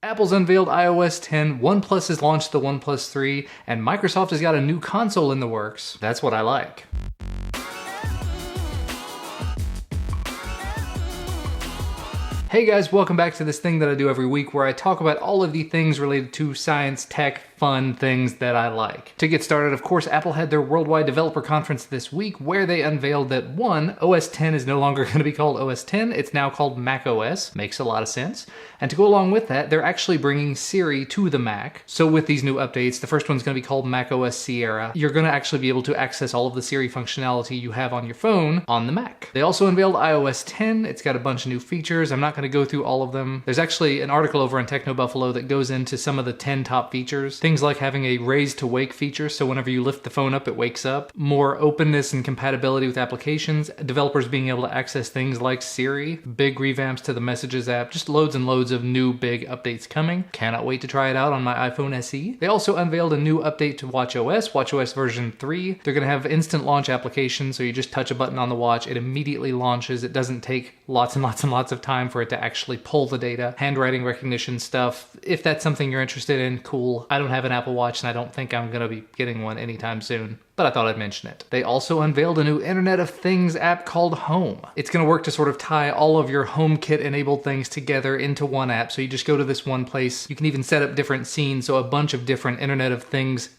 Apple's unveiled iOS 10, OnePlus has launched the OnePlus 3, and Microsoft has got a new console in the works. That's what I like. Hey guys, welcome back to this thing that I do every week where I talk about all of the things related to science, tech, fun things that I like. To get started, of course, Apple had their Worldwide Developer Conference this week where they unveiled that 1, OS 10 is no longer going to be called OS 10, it's now called macOS. Makes a lot of sense. And to go along with that, they're actually bringing Siri to the Mac. So with these new updates, the first one's going to be called macOS Sierra. You're going to actually be able to access all of the Siri functionality you have on your phone on the Mac. They also unveiled iOS 10. It's got a bunch of new features. I'm not going to go through all of them. There's actually an article over on Techno Buffalo that goes into some of the 10 top features. Things like having a raise to wake feature, so whenever you lift the phone up, it wakes up. More openness and compatibility with applications. Developers being able to access things like Siri. Big revamps to the Messages app. Just loads and loads of new big updates coming. Cannot wait to try it out on my iPhone SE. They also unveiled a new update to watchOS, watchOS version 3. They're going to have instant launch applications, so you just touch a button on the watch, it immediately launches. It doesn't take lots and lots and lots of time for it to actually pull the data. Handwriting recognition stuff. If that's something you're interested in, cool. I don't have an Apple Watch and I don't think I'm going to be getting one anytime soon, but I thought I'd mention it. They also unveiled a new Internet of Things app called Home. It's going to work to sort of tie all of your HomeKit enabled things together into one app. So you just go to this one place. You can even set up different scenes, so a bunch of different Internet of Things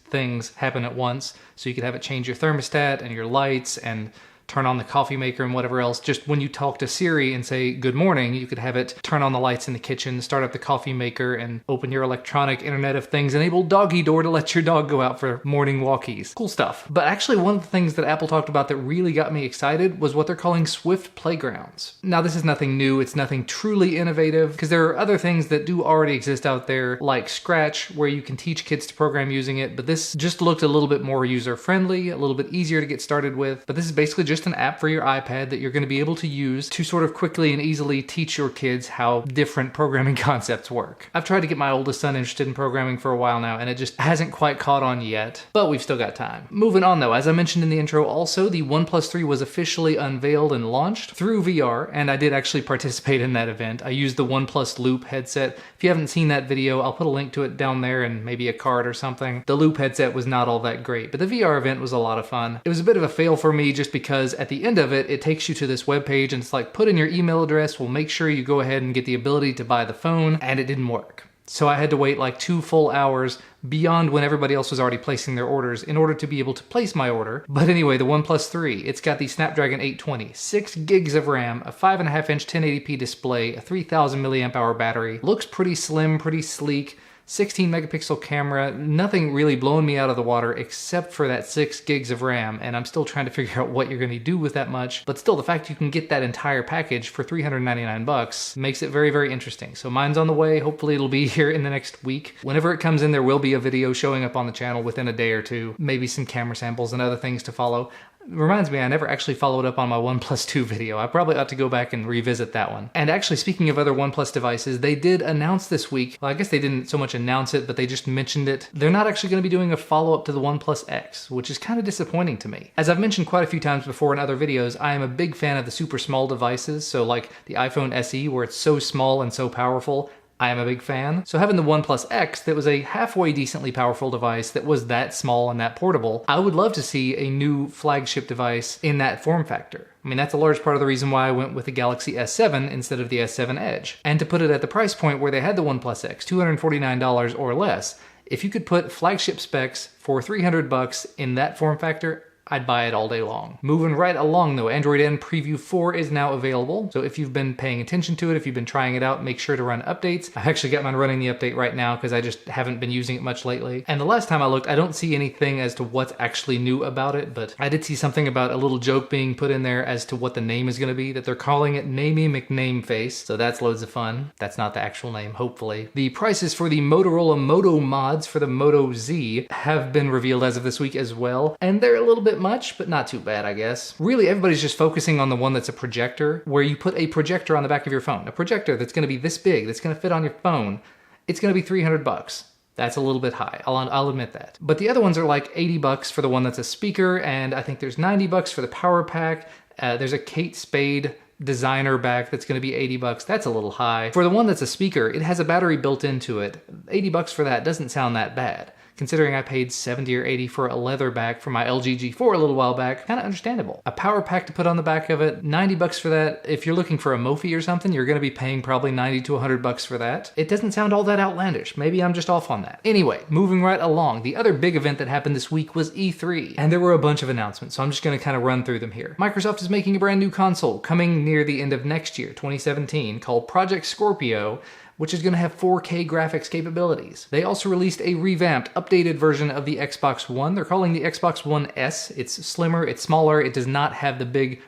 happen at once. So you could have it change your thermostat and your lights and turn on the coffee maker and whatever else. Just when you talk to Siri and say good morning, you could have it turn on the lights in the kitchen, start up the coffee maker, and open your electronic Internet of Things enabled doggy door to let your dog go out for morning walkies. Cool stuff. But actually one of the things that Apple talked about that really got me excited was what they're calling Swift Playgrounds. Now this is nothing new, it's nothing truly innovative, because there are other things that do already exist out there, like Scratch, where you can teach kids to program using it, but this just looked a little bit more user-friendly, a little bit easier to get started with. But this is basically just an app for your iPad that you're going to be able to use to sort of quickly and easily teach your kids how different programming concepts work. I've tried to get my oldest son interested in programming for a while now, and it just hasn't quite caught on yet, but we've still got time. Moving on though, as I mentioned in the intro also, the OnePlus 3 was officially unveiled and launched through VR, and I did actually participate in that event. I used the OnePlus Loop headset. If you haven't seen that video, I'll put a link to it down there and maybe a card or something. The Loop headset was not all that great, but the VR event was a lot of fun. It was a bit of a fail for me just because at the end of it, it takes you to this webpage and it's like, put in your email address, we'll make sure you go ahead and get the ability to buy the phone, and it didn't work. So I had to wait like 2 full hours beyond when everybody else was already placing their orders in order to be able to place my order. But anyway, the OnePlus 3, it's got the Snapdragon 820, 6 gigs of RAM, a 5.5-inch 1080p display, a 3000 milliamp hour battery, looks pretty slim, pretty sleek, 16 megapixel camera, nothing really blowing me out of the water except for that 6 gigs of RAM, and I'm still trying to figure out what you're going to do with that much, but still the fact you can get that entire package for $399 makes it very, very interesting. So mine's on the way, hopefully it'll be here in the next week. Whenever it comes in, there will be a video showing up on the channel within a day or two, maybe some camera samples and other things to follow. Reminds me, I never actually followed up on my OnePlus 2 video. I probably ought to go back and revisit that one. And actually, speaking of other OnePlus devices, they did announce this week, well, I guess they didn't so much announce it, but they just mentioned it. They're not actually going to be doing a follow-up to the OnePlus X, which is kind of disappointing to me. As I've mentioned quite a few times before in other videos, I am a big fan of the super small devices, so like the iPhone SE, where it's so small and so powerful. I am a big fan. So having the OnePlus X that was a halfway decently powerful device that was that small and that portable, I would love to see a new flagship device in that form factor. I mean, that's a large part of the reason why I went with the Galaxy S7 instead of the S7 Edge. And to put it at the price point where they had the OnePlus X, $249 or less, if you could put flagship specs for $300 in that form factor, I'd buy it all day long. Moving right along though, Android N Preview 4 is now available. So if you've been paying attention to it, if you've been trying it out, make sure to run updates. I've actually got mine running the update right now because I just haven't been using it much lately. And the last time I looked, I don't see anything as to what's actually new about it, but I did see something about a little joke being put in there as to what the name is going to be, that they're calling it Namey McNameface. So that's loads of fun. That's not the actual name, hopefully. The prices for the Motorola Moto Mods for the Moto Z have been revealed as of this week as well. And they're a little bit much, but not too bad, I guess. Really, everybody's just focusing on the one that's a projector, where you put a projector on the back of your phone. A projector that's gonna be this big, that's gonna fit on your phone. It's gonna be $300. That's a little bit high, I'll admit that. But the other ones are like $80 for the one that's a speaker, and I think there's $90 for the power pack. There's a Kate Spade designer back that's going to be 80 bucks. That's a little high. For the one that's a speaker, it has a battery built into it. 80 bucks for that doesn't sound that bad. Considering I paid 70 or 80 for a leather back for my LG G4 a little while back, kind of understandable. A power pack to put on the back of it, 90 bucks for that. If you're looking for a Mophie or something, you're going to be paying probably 90 to 100 bucks for that. It doesn't sound all that outlandish. Maybe I'm just off on that. Anyway, moving right along, the other big event that happened this week was E3, and there were a bunch of announcements, so I'm just going to kind of run through them here. Microsoft is making a brand new console coming near the end of next year, 2017, called Project Scorpio, which is going to have 4K graphics capabilities. They also released a revamped, updated version of the Xbox One. They're calling the Xbox One S. It's slimmer, it's smaller, it does not have the big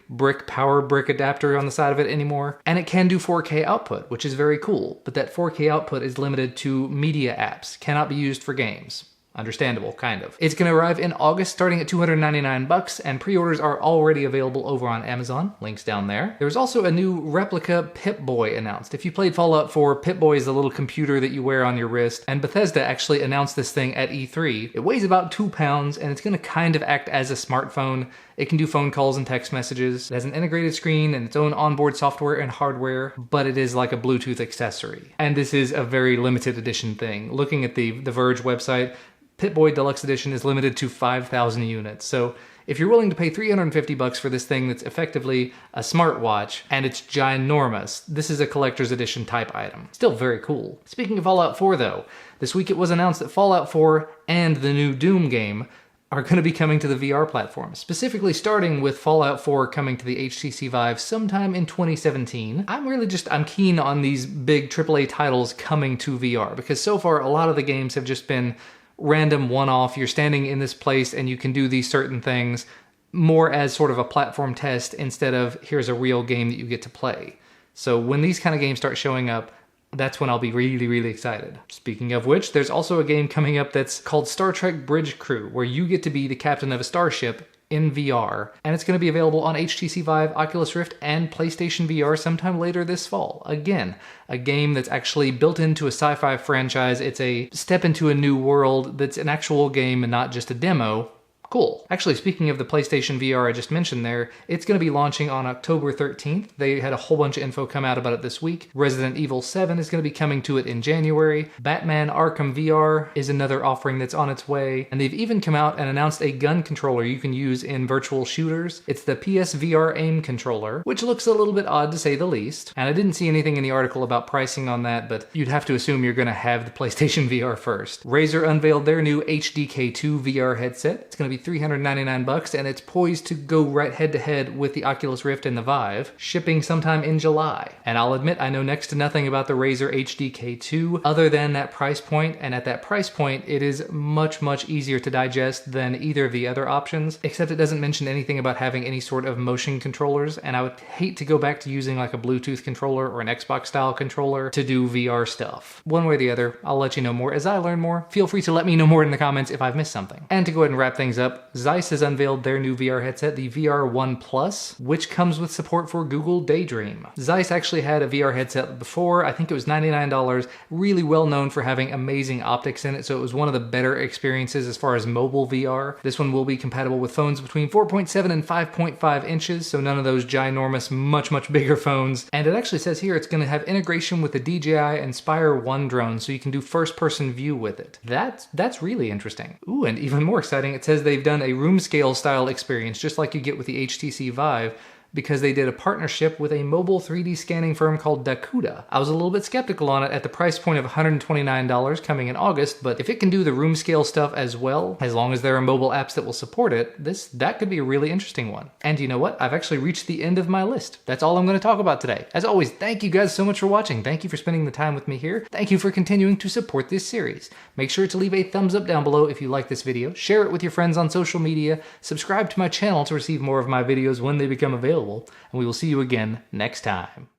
power brick adapter on the side of it anymore, and it can do 4K output, which is very cool, but that 4K output is limited to media apps, cannot be used for games. Understandable, kind of. It's going to arrive in August, starting at 299 bucks, and pre-orders are already available over on Amazon. Links down there. There's also a new replica Pip-Boy announced. If you played Fallout 4, Pip-Boy is a little computer that you wear on your wrist, and Bethesda actually announced this thing at E3. It weighs about 2 pounds, and it's going to kind of act as a smartphone. It can do phone calls and text messages. It has an integrated screen and its own onboard software and hardware, but it is like a Bluetooth accessory. And this is a very limited edition thing. Looking at the Verge website, Pip-Boy Deluxe Edition is limited to 5,000 units. So if you're willing to pay 350 bucks for this thing that's effectively a smartwatch and it's ginormous, this is a collector's edition type item. Still very cool. Speaking of Fallout 4 though, this week it was announced that Fallout 4 and the new Doom game are going to be coming to the VR platform, specifically starting with Fallout 4 coming to the HTC Vive sometime in 2017. I'm keen on these big AAA titles coming to VR, because so far a lot of the games have just been random one-off. You're standing in this place and you can do these certain things, more as sort of a platform test instead of here's a real game that you get to play. So when these kind of games start showing up, that's when I'll be really, really excited. Speaking of which, there's also a game coming up that's called Star Trek Bridge Crew, where you get to be the captain of a starship in VR, and it's going to be available on HTC Vive, Oculus Rift, and PlayStation VR sometime later this fall. Again, a game that's actually built into a sci-fi franchise. It's a step into a new world that's an actual game and not just a demo. Cool. Actually, speaking of the PlayStation VR I just mentioned there, it's going to be launching on October 13th. They had a whole bunch of info come out about it this week. Resident Evil 7 is going to be coming to it in January. Batman Arkham VR is another offering that's on its way. And they've even come out and announced a gun controller you can use in virtual shooters. It's the PSVR aim controller, which looks a little bit odd to say the least. And I didn't see anything in the article about pricing on that, but you'd have to assume you're going to have the PlayStation VR first. Razer unveiled their new HDK2 VR headset. It's going to be $399, and it's poised to go right head-to-head with the Oculus Rift and the Vive, shipping sometime in July. And I'll admit I know next to nothing about the Razer HDK2 other than that price point, and at that price point it is much, much easier to digest than either of the other options, except it doesn't mention anything about having any sort of motion controllers, and I would hate to go back to using like a Bluetooth controller or an Xbox-style controller to do VR stuff. One way or the other, I'll let you know more as I learn more. Feel free to let me know more in the comments if I've missed something. And to go ahead and wrap things up, Zeiss has unveiled their new VR headset, the VR OnePlus, which comes with support for Google Daydream. Zeiss actually had a VR headset before. I think it was $99, really well known for having amazing optics in it, so it was one of the better experiences as far as mobile VR. This one will be compatible with phones between 4.7 and 5.5 inches, so none of those ginormous, much, much bigger phones. And it actually says here it's going to have integration with the DJI Inspire 1 drone, so you can do first-person view with it. That's really interesting. Ooh, and even more exciting, it says they've done a room scale style experience, just like you get with the HTC Vive, because they did a partnership with a mobile 3D scanning firm called Dakuda. I was a little bit skeptical on it at the price point of $129 coming in August, but if it can do the room scale stuff as well, as long as there are mobile apps that will support it, that could be a really interesting one. And you know what? I've actually reached the end of my list. That's all I'm going to talk about today. As always, thank you guys so much for watching. Thank you for spending the time with me here. Thank you for continuing to support this series. Make sure to leave a thumbs up down below if you like this video, share it with your friends on social media, subscribe to my channel to receive more of my videos when they become available, and we will see you again next time.